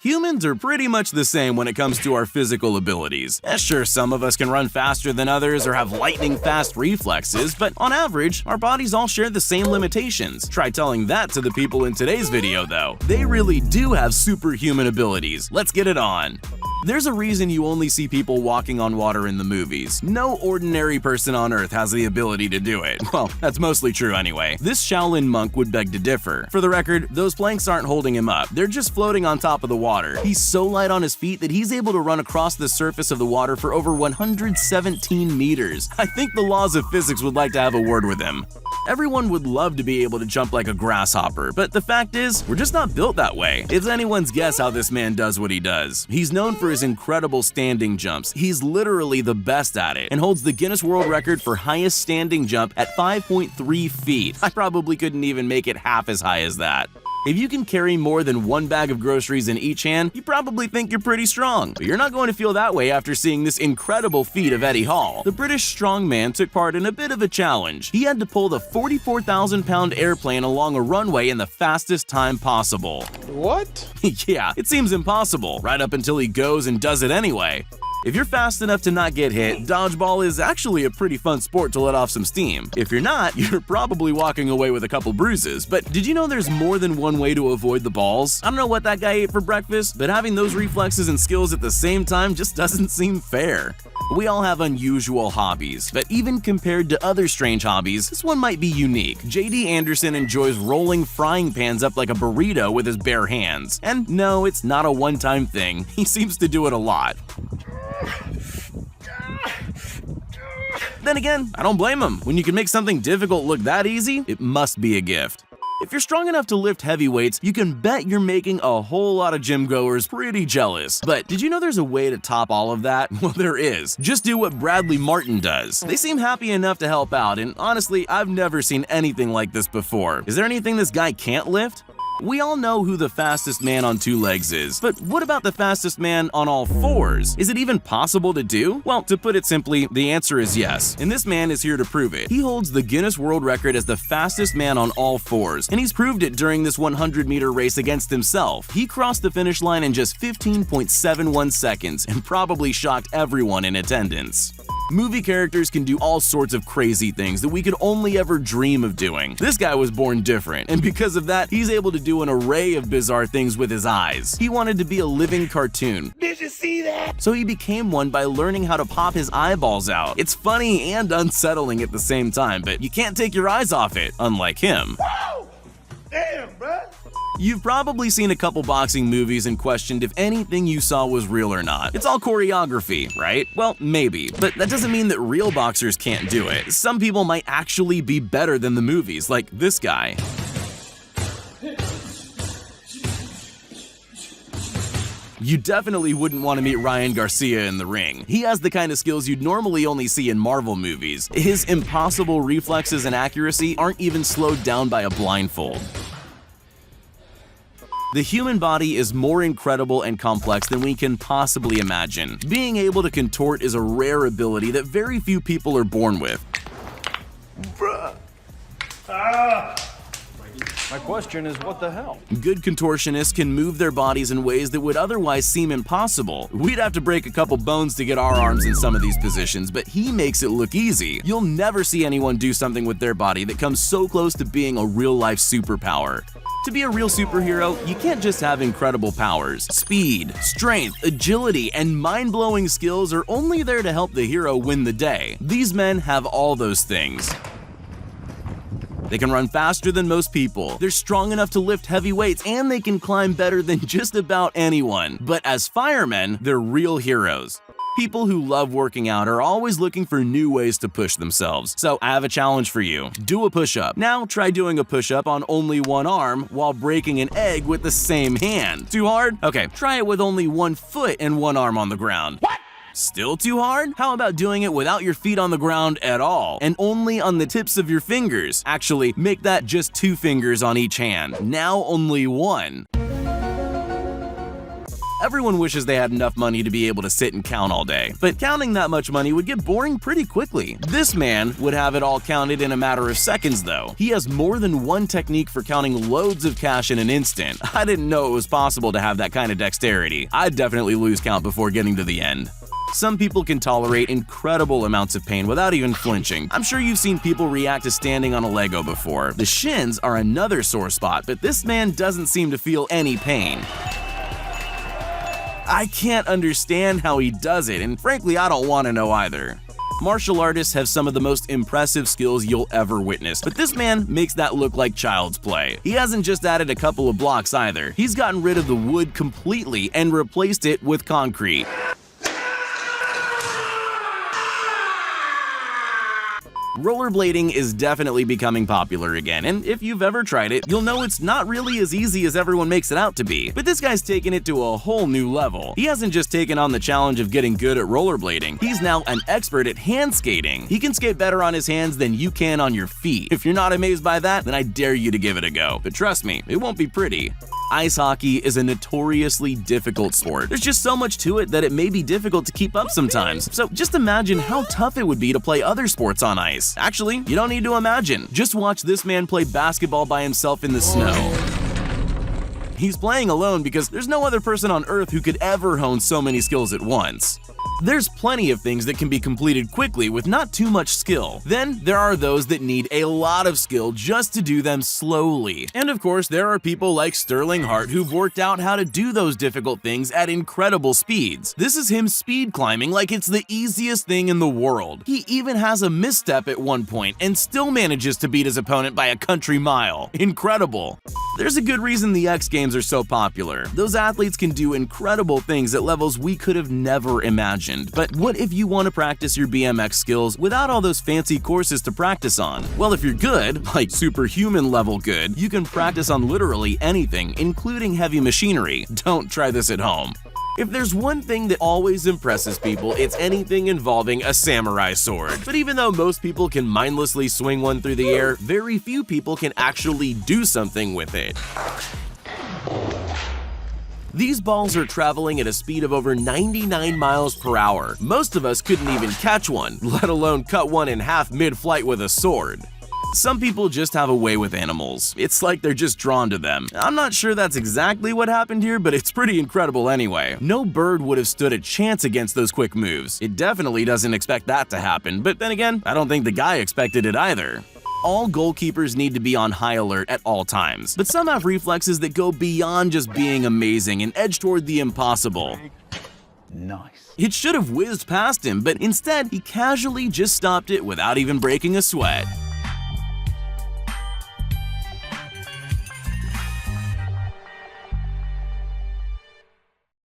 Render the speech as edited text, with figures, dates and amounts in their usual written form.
Humans are pretty much the same when it comes to our physical abilities. Sure, some of us can run faster than others or have lightning-fast reflexes, but on average, our bodies all share the same limitations. Try telling that to the people in today's video, though. They really do have superhuman abilities. Let's get it on. There's a reason you only see people walking on water in the movies. No ordinary person on Earth has the ability to do it. Well, that's mostly true anyway. This Shaolin monk would beg to differ. For the record, those planks aren't holding him up. They're just floating on top of the water. He's so light on his feet that he's able to run across the surface of the water for over 117 meters. I think the laws of physics would like to have a word with him. Everyone would love to be able to jump like a grasshopper, but the fact is, we're just not built that way. It's anyone's guess how this man does what he does. He's known for his incredible standing jumps. He's literally the best at it and holds the Guinness World Record for highest standing jump at 5.3 feet. I probably couldn't even make it half as high as that. If you can carry more than one bag of groceries in each hand, you probably think you're pretty strong. But you're not going to feel that way after seeing this incredible feat of Eddie Hall. The British strongman took part in a bit of a challenge. He had to pull the 44,000-pound airplane along a runway in the fastest time possible. What? Yeah, it seems impossible, right up until he goes and does it anyway. If you're fast enough to not get hit, dodgeball is actually a pretty fun sport to let off some steam. If you're not, you're probably walking away with a couple bruises. But did you know there's more than one way to avoid the balls? I don't know what that guy ate for breakfast, but having those reflexes and skills at the same time just doesn't seem fair. We all have unusual hobbies, but even compared to other strange hobbies, this one might be unique. J.D. Anderson enjoys rolling frying pans up like a burrito with his bare hands. And no, it's not a one-time thing. He seems to do it a lot. Then again, I don't blame him. When you can make something difficult look that easy, it must be a gift. If you're strong enough to lift heavy weights, you can bet you're making a whole lot of gym goers pretty jealous. But did you know there's a way to top all of that? Well, there is. Just do what Bradley Martin does. They seem happy enough to help out, and honestly, I've never seen anything like this before. Is there anything this guy can't lift? We all know who the fastest man on two legs is, but what about the fastest man on all fours? Is it even possible to do? Well, to put it simply, the answer is yes, and this man is here to prove it. He holds the Guinness World Record as the fastest man on all fours, and he's proved it during this 100-meter race against himself. He crossed the finish line in just 15.71 seconds and probably shocked everyone in attendance. Movie characters can do all sorts of crazy things that we could only ever dream of doing. This guy was born different, and because of that, he's able to do an array of bizarre things with his eyes. He wanted to be a living cartoon. Did you see that? So he became one by learning how to pop his eyeballs out. It's funny and unsettling at the same time, but you can't take your eyes off it, unlike him. Whoa! Damn, bruh! You've probably seen a couple boxing movies and questioned if anything you saw was real or not. It's all choreography, right? Well, maybe, but that doesn't mean that real boxers can't do it. Some people might actually be better than the movies, like this guy. You definitely wouldn't want to meet Ryan Garcia in the ring. He has the kind of skills you'd normally only see in Marvel movies. His impossible reflexes and accuracy aren't even slowed down by a blindfold. The human body is more incredible and complex than we can possibly imagine. Being able to contort is a rare ability that very few people are born with. Bruh. My question is, what the hell? Good contortionists can move their bodies in ways that would otherwise seem impossible. We'd have to break a couple bones to get our arms in some of these positions, but he makes it look easy. You'll never see anyone do something with their body that comes so close to being a real-life superpower. To be a real superhero, you can't just have incredible powers. Speed, strength, agility, and mind-blowing skills are only there to help the hero win the day. These men have all those things. They can run faster than most people, they're strong enough to lift heavy weights, and they can climb better than just about anyone. But as firemen, they're real heroes. People who love working out are always looking for new ways to push themselves. So I have a challenge for you. Do a push-up. Now try doing a push-up on only one arm while breaking an egg with the same hand. Too hard? Okay, try it with only one foot and one arm on the ground. What? Still too hard? How about doing it without your feet on the ground at all and only on the tips of your fingers? Actually, make that just 2 fingers on each hand. Now only 1. Everyone wishes they had enough money to be able to sit and count all day, but counting that much money would get boring pretty quickly. This man would have it all counted in a matter of seconds though. He has more than one technique for counting loads of cash in an instant. I didn't know it was possible to have that kind of dexterity. I'd definitely lose count before getting to the end. Some people can tolerate incredible amounts of pain without even flinching. I'm sure you've seen people react to standing on a Lego before. The shins are another sore spot, but this man doesn't seem to feel any pain. I can't understand how he does it, and frankly, I don't want to know either. Martial artists have some of the most impressive skills you'll ever witness, but this man makes that look like child's play. He hasn't just added a couple of blocks either. He's gotten rid of the wood completely and replaced it with concrete. Rollerblading is definitely becoming popular again, and if you've ever tried it, you'll know it's not really as easy as everyone makes it out to be. But this guy's taken it to a whole new level. He hasn't just taken on the challenge of getting good at rollerblading, he's now an expert at hand skating. He can skate better on his hands than you can on your feet. If you're not amazed by that, then I dare you to give it a go. But trust me, it won't be pretty. Ice hockey is a notoriously difficult sport. There's just so much to it that it may be difficult to keep up sometimes. So just imagine how tough it would be to play other sports on ice. Actually, you don't need to imagine. Just watch this man play basketball by himself in the snow. He's playing alone because there's no other person on Earth who could ever hone so many skills at once. There's plenty of things that can be completed quickly with not too much skill. Then there are those that need a lot of skill just to do them slowly. And of course, there are people like Sterling Hart who've worked out how to do those difficult things at incredible speeds. This is him speed climbing like it's the easiest thing in the world. He even has a misstep at one point and still manages to beat his opponent by a country mile. Incredible. There's a good reason the X Games are so popular. Those athletes can do incredible things at levels we could have never imagined. But what if you want to practice your BMX skills without all those fancy courses to practice on? Well, if you're good, like superhuman level good, you can practice on literally anything, including heavy machinery. Don't try this at home. If there's one thing that always impresses people, it's anything involving a samurai sword. But even though most people can mindlessly swing one through the air, very few people can actually do something with it. These balls are traveling at a speed of over 99 miles per hour. Most of us couldn't even catch one, let alone cut one in half mid-flight with a sword. Some people just have a way with animals. It's like they're just drawn to them. I'm not sure that's exactly what happened here, but it's pretty incredible anyway. No bird would have stood a chance against those quick moves. It definitely doesn't expect that to happen, but then again, I don't think the guy expected it either. All goalkeepers need to be on high alert at all times, but some have reflexes that go beyond just being amazing and edge toward the impossible. Nice. It should have whizzed past him, but instead, he casually just stopped it without even breaking a sweat.